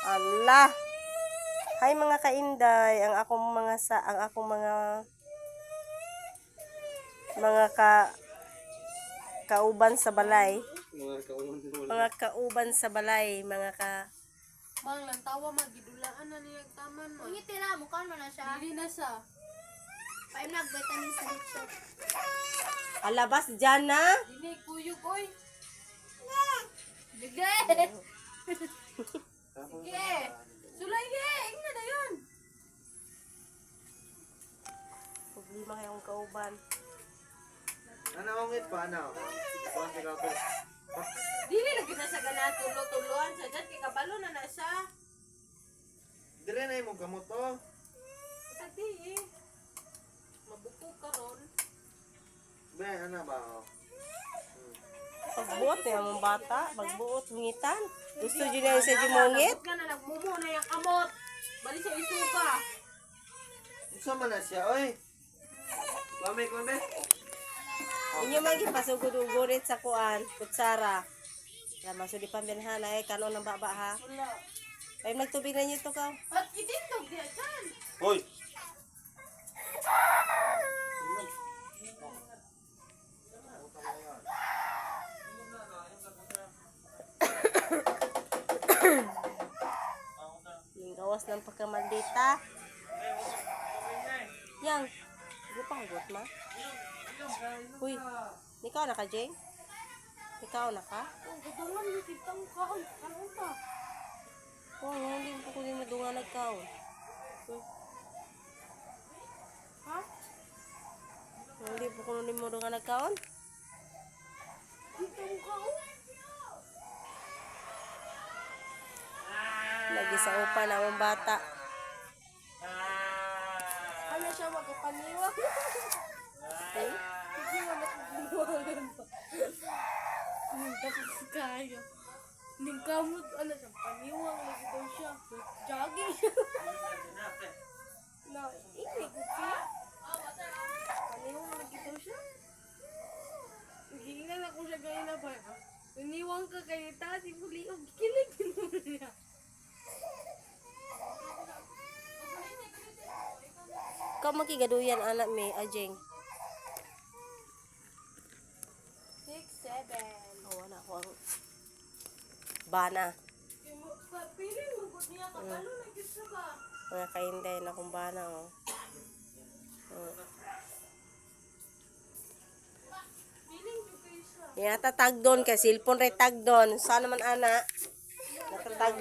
Allah. Hi mga kainday, ang akong mga kauban sa balay. Mga kauban sa balay, Bang lang tawa magidulaan na niya taman man. Uy, tira mo kan na siya. Dili na siya. Paim nag-vitamin sa litso. Alabas dyan na. Dili kuyog oy. Sige. Sige. Sulay ge, ingna na yun. Problema kayong kauban. Ano ang it pa ano? Bakit ako? Dili lagi na sa gana tulo-tuloan sa dyan kay kabalo na siya. Dire na imong gamot to. Pati eh. Mabuko ka ron. Be, ano ba? Pagbuot niya mong bata, pagbuot, hungitan. Gusto dyan na sa jumungit. Ka na nagmumo na yung kamot. Bali sa isuka. Unsa man na siya, oy? Kwame. Inyo man gipasugod-ugurit sa kuan, kutsara. Kaya masudi pambilhan ay kanon ng baba ha. Wala. Ay nagtubig na niyo to ka. At itindog diya dyan. Hoy. Yung gawas ng pagkamaldita. Yang, gupang gut ma. Uy, ikaw na ka, Jeng? Ikaw na ka? Oh, gadalan ni kitang kaon. Kaon ta. Oh, hindi ko kunin mo dunga nagkaon. Ha? Hindi po kunin mo dunga nagkaon. Kitang kaon. Lagi sa upa na mong bata. Ano siya magkapaniwag? Okay? Hindi mo nakapaniwagan pa. Tapos kaya. Ning kamot, ano siya, paniwang lagi daw siya. Jogging siya. Na, ikay ko siya. Paniwang lagi daw siya. Giingnan ako siya gaya na ba? Paniwang ka kay tati muli. Kilig mo niya. Ikaw makigaduyan anak me, Ajeng. 6, 7. Oh, wala ko ang bana. Piling mo ko niya kapalo na gisa ba? Mga kainday na kung bana, oh. Piling ko kayo siya. Yata tagdon kay cellphone re tagdon. Sana man ana. Natatag